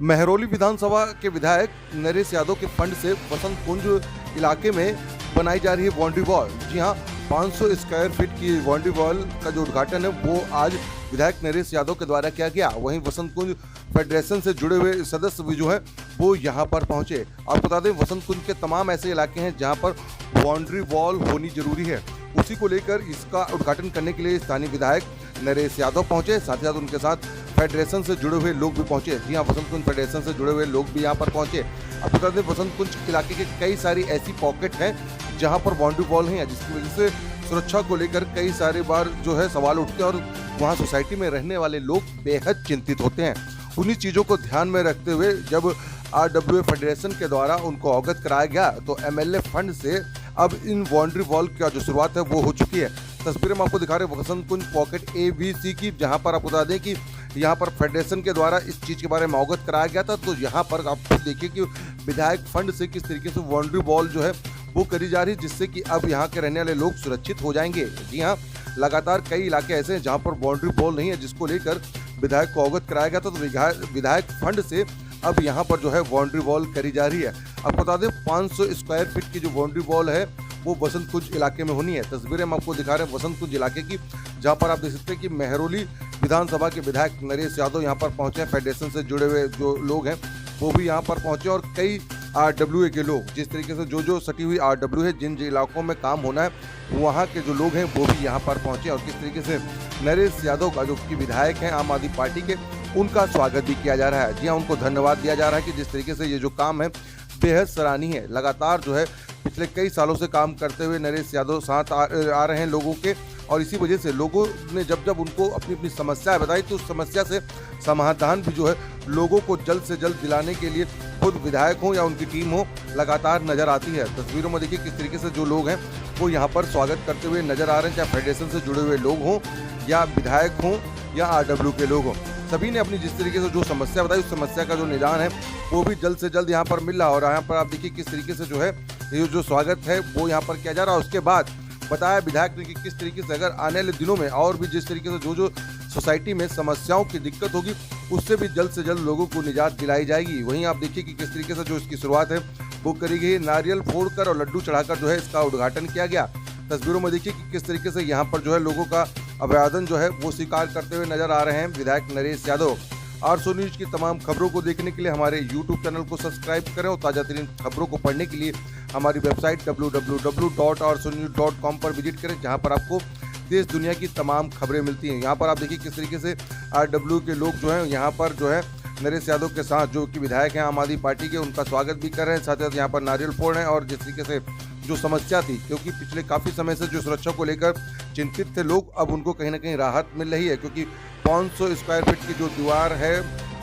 महरौली विधानसभा के विधायक नरेश यादव के फंड से वसंत कुंज इलाके में बनाई जा रही है बाउंड्री वॉल। जी हां, 500 स्क्वायर फीट की बाउंड्री वॉल का जो उद्घाटन है वो आज विधायक नरेश यादव के द्वारा किया गया। वहीं वसंत कुंज फेडरेशन से जुड़े हुए सदस्य भी जो है वो यहां पर पहुंचे। आपको बता दें, वसंत कुंज के तमाम ऐसे इलाके हैं जहां पर बाउंड्री वॉल होनी जरूरी है। उसी को लेकर इसका उद्घाटन करने के लिए स्थानीय विधायक नरेश यादव पहुंचे। साथ ही साथ उनके साथ फेडरेशन से जुड़े हुए लोग भी पहुंचे। जी हाँ, वसंत कुंज फेडरेशन से जुड़े हुए लोग भी यहाँ पर पहुंचे। अब बता दें, वसंत कुंज इलाके के कई सारी ऐसी पॉकेट हैं जहाँ पर बाउंड्री वॉल है, जिसकी वजह से सुरक्षा को लेकर कई सारे बार जो है सवाल उठते हैं और वहाँ सोसाइटी में रहने वाले लोग बेहद चिंतित होते हैं। उन्हीं चीज़ों को ध्यान में रखते हुए जब RWA फेडरेशन के द्वारा उनको अवगत कराया गया तो MLA फंड से अब इन बाउंड्री वॉल का जो शुरुआत है वो हो चुकी है। तस्वीरें हम आपको दिखा रहे हैं वसंत कुंज पॉकेट ABC की, जहां पर आपको बता दें कि यहां पर फेडरेशन के द्वारा इस चीज़ के बारे में अवगत कराया गया था। तो यहां पर आप देखिए कि विधायक फंड से किस तरीके से बाउंड्री वॉल जो है वो करी जा रही है, जिससे कि अब यहाँ के रहने वाले लोग सुरक्षित हो जाएंगे। जी हाँ, लगातार कई इलाके ऐसे हैं जहाँ पर बाउंड्री वॉल नहीं है, जिसको लेकर विधायक को अवगत कराया गया था। तो विधायक फंड से अब यहाँ पर जो है बाउंड्री वॉल करी जा रही है। अब बता दें, 500 स्क्वायर फीट की जो बाउंड्री वॉल है वो वसंत कुंज इलाके में होनी है। तस्वीरें हम आपको दिखा रहे हैं वसंत कुंज इलाके की, जहां पर आप देख सकते हैं कि महरौली विधानसभा के विधायक नरेश यादव यहां पर पहुंचे। फेडरेशन से जुड़े हुए जो लोग हैं वो भी यहां पर पहुंचे और कई RWA के लोग, जिस तरीके से जो सटी हुई RWA है, जिन इलाकों में काम होना है वहाँ के जो लोग हैं वो भी यहाँ पर पहुंचे और किस तरीके से नरेश यादव का जो कि विधायक हैं आम आदमी पार्टी के, उनका स्वागत भी किया जा रहा है। जी हाँ, उनको धन्यवाद दिया जा रहा है कि जिस तरीके से ये जो काम है बेहद सराहनीय है। लगातार जो है पिछले कई सालों से काम करते हुए नरेश यादव साथ आ रहे हैं लोगों के, और इसी वजह से लोगों ने जब उनको अपनी अपनी समस्या बताई तो उस समस्या से समाधान भी जो है लोगों को जल्द से जल्द दिलाने के लिए खुद विधायक हो या उनकी टीम हो लगातार नजर आती है। तस्वीरों में देखिए किस तरीके से जो लोग हैं वो यहाँ पर स्वागत करते हुए नजर आ रहे हैं, चाहे फेडरेशन से जुड़े हुए लोग हों या विधायक हों या RWA के लोग हों। सभी ने अपनी जिस तरीके से जो समस्या बताई उस समस्या का जो निदान है वो भी जल्द से जल्द यहाँ पर मिल रहा है। और यहाँ पर आप देखिए किस तरीके से जो है ये जो स्वागत है वो यहाँ पर किया जा रहा है। उसके बाद बताया विधायक ने कि किस तरीके से अगर आने वाले दिनों में और भी जिस तरीके से जो सोसाइटी में समस्याओं की दिक्कत होगी उससे भी जल्द से जल्द लोगों को निजात दिलाई जाएगी। वहीं आप देखिए कि किस तरीके से जो इसकी शुरुआत है वो करी गई, नारियल फोड़कर और लड्डू चढ़ाकर जो है इसका उद्घाटन किया गया। तस्वीरों में देखिए कि किस तरीके से यहाँ पर जो है लोगों का अभिवादन जो है वो स्वीकार करते हुए नजर आ रहे हैं विधायक नरेश यादव। आरसो न्यूज की तमाम खबरों को देखने के लिए हमारे YouTube चैनल को सब्सक्राइब करें और ताज़ा तरीन खबरों को पढ़ने के लिए हमारी वेबसाइट www.arsonews.com पर विजिट करें, जहां पर आपको देश दुनिया की तमाम खबरें मिलती हैं। यहां पर आप देखिए किस तरीके से RWA के लोग जो हैं यहाँ पर जो है नरेश यादव के साथ जो कि विधायक हैं आम आदमी पार्टी के, उनका स्वागत भी कर रहे हैं। साथ ही साथ यहाँ पर नारियल फोड़ रहे हैं और जिस तरीके से जो समस्या थी, क्योंकि पिछले काफ़ी समय से जो सुरक्षा को लेकर चिंतित थे लोग, अब उनको कहीं ना कहीं राहत मिल रही है, क्योंकि 500 स्क्वायर फीट की जो दीवार है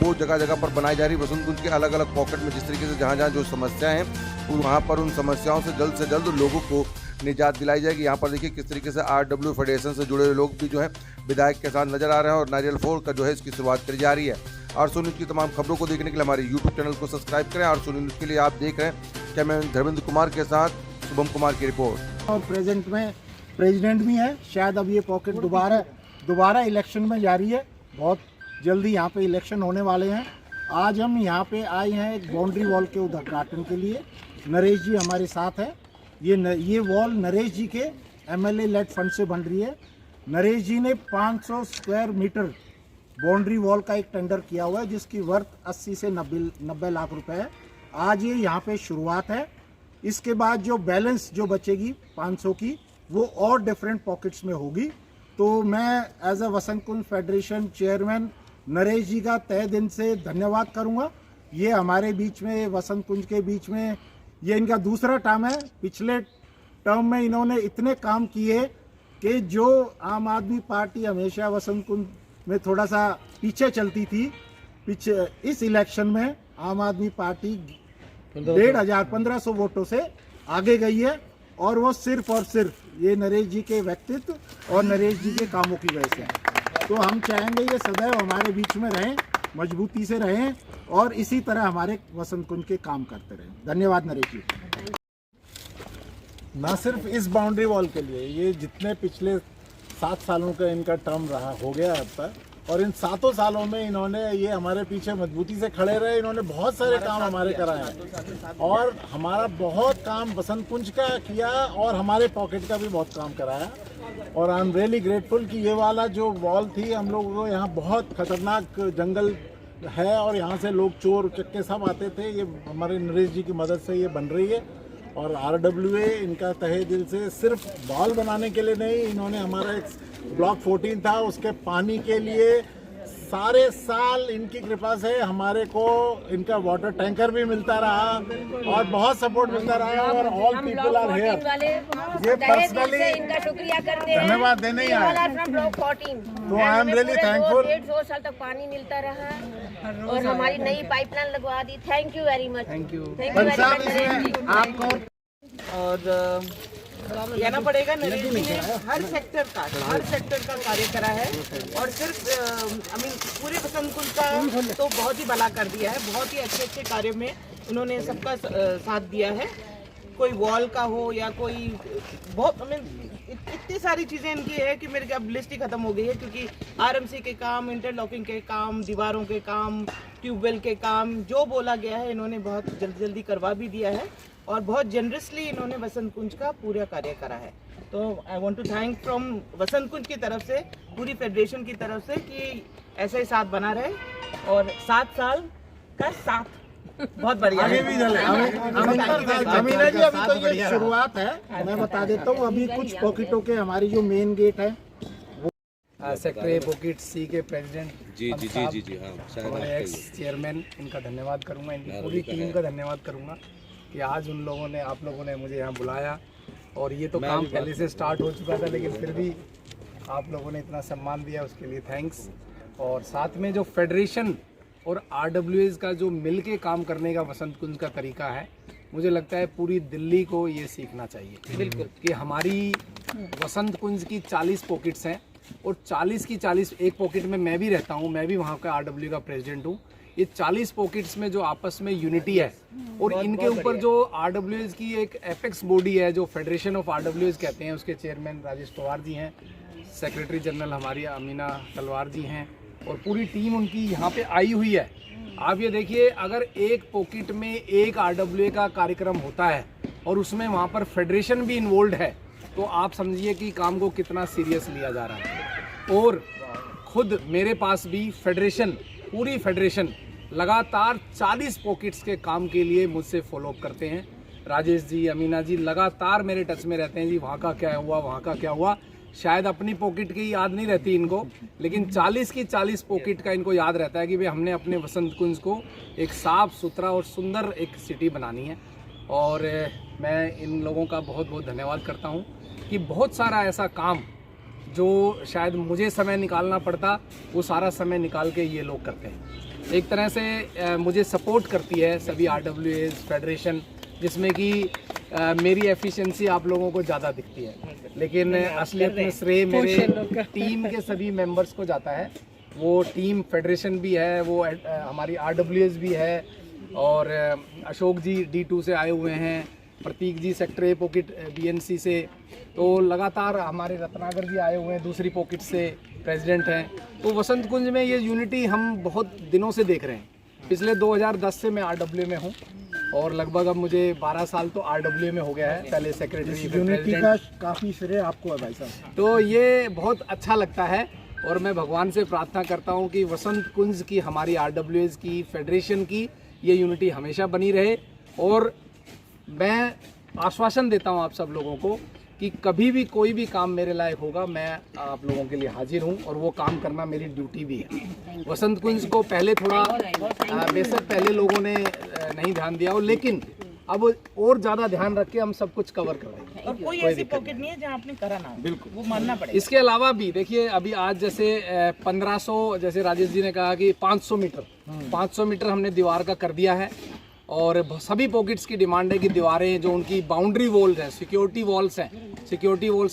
वो जगह जगह पर बनाई जा रही है वसंत कुंज के अलग अलग पॉकेट में। जिस तरीके से जहाँ जहाँ जो समस्याएं हैं वहाँ पर उन समस्याओं से जल्द लोगों को निजात दिलाई जाएगी। यहाँ पर देखिए किस तरीके से RWA फेडरेशन से जुड़े हुए लोग भी जो है विधायक के साथ नजर आ रहे हैं और नारियल फोड़ का जो है इसकी शुरुआत करी जा रही है। आरसो न्यूज की तमाम खबरों को देखने के लिए हमारे YouTube चैनल को सब्सक्राइब करें। आरसो न्यूज के लिए आप देख रहे हैं कैमरा धर्मेंद्र कुमार के साथ शुभम कुमार की रिपोर्ट। और प्रेजेंट में प्रेसिडेंट भी है, शायद अब ये पॉकेट दोबारा इलेक्शन में जारी है, बहुत जल्दी यहाँ पे इलेक्शन होने वाले हैं। आज हम यहाँ पे आए हैं एक बाउंड्री वॉल के उद्घाटन के लिए। नरेश जी हमारे साथ है। ये वॉल नरेश जी के MLA लेड फंड से बन रही है। नरेश जी ने 500 स्क्वायर मीटर बाउंड्री वॉल का एक टेंडर किया हुआ है, जिसकी वर्थ 80 से 90 लाख रुपए है। आज ये यहाँ पे शुरुआत है। इसके बाद जो बैलेंस जो बचेगी 500 की, वो और डिफरेंट पॉकेट्स में होगी। तो मैं as a Vasant Kunj federation chairman Naresh ji का तहे दिन से धन्यवाद करूंगा। ये हमारे बीच में, वसंत कुंज के बीच में, ये इनका दूसरा टर्म है। पिछले टर्म में इन्होंने इतने काम किए कि जो आम आदमी पार्टी हमेशा वसंत कुंज में थोड़ा सा पीछे चलती थी, इस इलेक्शन में आम आदमी पार्टी 1500 वोटों से आगे गई है, और वो सिर्फ और सिर्फ ये नरेश जी के व्यक्तित्व और नरेश जी के कामों की वजह से है। तो हम चाहेंगे ये सदैव हमारे बीच में रहें, मजबूती से रहें और इसी तरह हमारे वसंत कुंज के काम करते रहें। धन्यवाद नरेश जी। ना सिर्फ इस बाउंड्री वॉल के लिए, ये जितने पिछले 7 सालों का इनका टर्म रहा हो गया अब तक, और इन 7 सालों में इन्होंने ये हमारे पीछे मजबूती से खड़े रहे। इन्होंने बहुत सारे काम हमारे कराए हैं और हमारा बहुत काम बसंत कुंज का किया और हमारे पॉकेट का भी बहुत काम कराया। और आई एम रियली ग्रेटफुल कि ये वाला जो वॉल थी, हम लोगों को यहाँ बहुत खतरनाक जंगल है और यहाँ से लोग चोर चक्के सब आते थे। ये हमारे नरेश जी की मदद से ये बन रही है और RWA इनका तहे दिल से सिर्फ वॉल बनाने के लिए नहीं, इन्होंने हमारा एक ब्लॉक 14 था उसके पानी के लिए सारे साल इनकी कृपा से हमारे को इनका वाटर टैंकर भी मिलता रहा और बहुत सपोर्ट मिलता रहा और ऑल पीपल आर हियर। ये पर्सनली इनका शुक्रिया करते हैं, धन्यवाद देने ही आए। तो आई एम रियली थैंकफुल। 1.5 साल तक पानी मिलता रहा और हमारी नई पाइपलाइन लगवा दी। Thank you very much. Thank you. आपको और कहना पड़ेगा नरेश जी ने हर सेक्टर का कार्य करा है और सिर्फ पूरे बसंत कुंज का तो बहुत ही भला कर दिया है। बहुत ही अच्छे कार्य में उन्होंने सबका साथ दिया है। कोई वॉल का हो या कोई बहुत इतनी सारी चीज़ें इनकी है कि मेरे अब लिस्ट ही खत्म हो गई है, क्योंकि RMC के काम, इंटरलॉकिंग के काम, दीवारों के काम, ट्यूबवेल के काम, जो बोला गया है इन्होंने बहुत जल्दी करवा भी दिया है और बहुत जनरसली इन्होंने बसंत कुंज का पूरा कार्य करा है। तो I want to thank from Basant Kunj की तरफ से, पूरी फेडरेशन की तरफ से कि ऐसे ही साथ बना रहे और 7 साल का साथ बहुत बढ़िया है। अमीना जी, अभी तो ये शुरुआत है। मैं बता देता हूँ, अभी कुछ पॉकेटों के हमारी जो मेन गेट है सेक्टर A पॉकेट C के प्रेसिडेंट जी हाँ, और एक्स चेयरमैन, इनका धन्यवाद करूंगा, इनकी पूरी टीम का धन्यवाद करूंगा कि आज उन लोगों ने, आप लोगों ने मुझे यहाँ बुलाया और ये तो काम पहले से स्टार्ट हो चुका था, लेकिन फिर भी आप लोगों ने इतना सम्मान दिया, उसके लिए थैंक्स। और साथ में जो फेडरेशन और RWAs का जो मिल के काम करने का बसंत कुंज का तरीका है, मुझे लगता है पूरी दिल्ली को ये सीखना चाहिए। बिल्कुल कि हमारी बसंत कुंज की 40 पॉकेट्स हैं और 40 की 40, एक पॉकेट में मैं भी रहता हूँ, मैं भी वहाँ का RWA का प्रेसिडेंट हूँ। ये 40 पॉकेट्स में जो आपस में यूनिटी है और इनके ऊपर जो RWAs की एक एपेक्स बॉडी है, जो फेडरेशन ऑफ RWAs कहते हैं, उसके चेयरमैन राजेश पवार जी हैं, सेक्रेटरी जनरल हमारी अमीना तलवार जी हैं और पूरी टीम उनकी यहाँ पे आई हुई है। आप ये देखिए, अगर एक पॉकेट में एक RWA का कार्यक्रम होता है और उसमें वहाँ पर फेडरेशन भी इन्वॉल्व है, तो आप समझिए कि काम को कितना सीरियस लिया जा रहा है। और खुद मेरे पास भी फेडरेशन, पूरी फेडरेशन लगातार 40 पॉकेट्स के काम के लिए मुझसे फॉलोअप करते हैं। राजेश जी, अमीना जी लगातार मेरे टच में रहते हैं, जी वहाँ का क्या हुआ, वहाँ का क्या हुआ। शायद अपनी पॉकेट की याद नहीं रहती इनको, लेकिन 40 की 40 पॉकेट का इनको याद रहता है कि भाई हमने अपने बसंत कुंज को एक साफ सुथरा और सुंदर एक सिटी बनानी है। और मैं इन लोगों का बहुत बहुत धन्यवाद करता हूँ कि बहुत सारा ऐसा काम जो शायद मुझे समय निकालना पड़ता, वो सारा समय निकाल के ये लोग करते हैं। एक तरह से मुझे सपोर्ट करती है सभी RWAs फेडरेशन, जिसमें कि मेरी एफिशिएंसी आप लोगों को ज़्यादा दिखती है, लेकिन असलियत में श्रेय मेरे टीम के सभी मेंबर्स को जाता है। वो टीम फेडरेशन भी है, वो हमारी RWAs भी है और अशोक जी D2 से आए हुए हैं, प्रतीक जी सेक्टर A पॉकेट BNC से, तो लगातार हमारे रत्नागर जी आए हुए हैं, दूसरी पॉकेट से प्रेसिडेंट हैं। तो बसंत कुंज में ये यूनिटी हम बहुत दिनों से देख रहे हैं। पिछले 2010 से मैं RWA में हूँ और लगभग अब मुझे 12 साल तो RWA में हो गया है, पहले सेक्रेटरी। यूनिटी का काफ़ी श्रेय आपको है भाई साहब। तो ये बहुत अच्छा लगता है और मैं भगवान से प्रार्थना करता हूँ कि बसंत कुंज की, हमारी RWAs की, फेडरेशन की ये यूनिटी हमेशा बनी रहे। और मैं आश्वासन देता हूँ आप सब लोगों को कि कभी भी कोई भी काम मेरे लायक होगा, मैं आप लोगों के लिए हाजिर हूँ और वो काम करना मेरी ड्यूटी भी है। बसंत कुंज को पहले थोड़ा बेशक पहले लोगों ने नहीं ध्यान दिया हो, लेकिन अब और ज़्यादा ध्यान रख के हम सब कुछ कवर कर रहे हैं। और कोई ऐसी पॉकेट नहीं है जहाँ आपने करा ना हो, बिल्कुल वो मानना पड़ेगा। इसके अलावा भी देखिए, अभी आज जैसे 1500, जैसे राजेश जी ने कहा कि 500 मीटर हमने दीवार का कर दिया है और सभी पॉकेट्स की डिमांड है कि दीवारें जो उनकी बाउंड्री वॉल्स हैं, सिक्योरिटी वॉल्स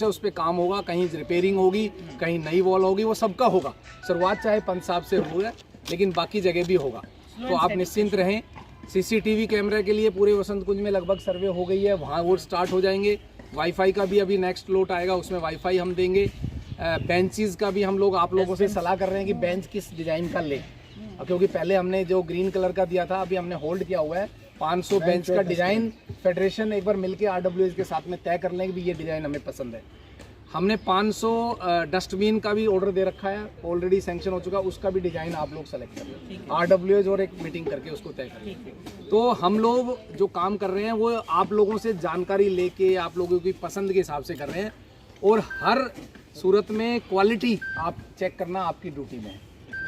है, उस पर काम होगा, कहीं रिपेयरिंग होगी, कहीं नई वॉल होगी, वो सबका होगा। शुरुआत चाहे पंच साहब से हुई है, लेकिन बाकी जगह भी होगा। तो आप निश्चिंत रहें। CCTV कैमरे के लिए पूरे बसंत कुंज में लगभग सर्वे हो गई है, वहाँ वो स्टार्ट हो जाएंगे। वाईफाई का भी अभी नेक्स्ट लोट आएगा, उसमें वाईफाई हम देंगे। बेंचेस का भी हम लोग आप लोगों से सलाह कर रहे हैं कि बेंच किस डिज़ाइन का ले, क्योंकि पहले हमने जो ग्रीन कलर का दिया था अभी हमने होल्ड किया हुआ है। 500 बेंच का डिज़ाइन फेडरेशन एक बार मिलके RWS के साथ में तय कर लें कि भी ये डिज़ाइन हमें पसंद है। हमने 500 डस्टबिन का भी ऑर्डर दे रखा है, ऑलरेडी सैंक्शन हो चुका, उसका भी डिज़ाइन आप लोग सेलेक्ट कर लें RWS और एक मीटिंग करके उसको तय करें। तो हम लोग जो काम कर रहे हैं वो आप लोगों से जानकारी लेके आप लोगों की पसंद के हिसाब से कर रहे हैं, और हर सूरत में क्वालिटी आप चेक करना आपकी ड्यूटी में है।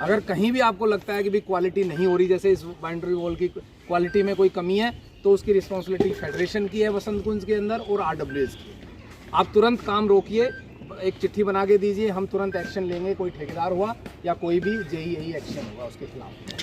अगर कहीं भी आपको लगता है कि भी क्वालिटी नहीं हो रही, जैसे इस बाउंड्री वॉल की क्वालिटी में कोई कमी है, तो उसकी रिस्पॉन्सिबिलिटी फेडरेशन की है वसंत कुंज के अंदर और RWS की है। आप तुरंत काम रोकिए, एक चिट्ठी बना के दीजिए, हम तुरंत एक्शन लेंगे। कोई ठेकेदार हुआ या कोई भी JEI एक्शन होगा उसके खिलाफ।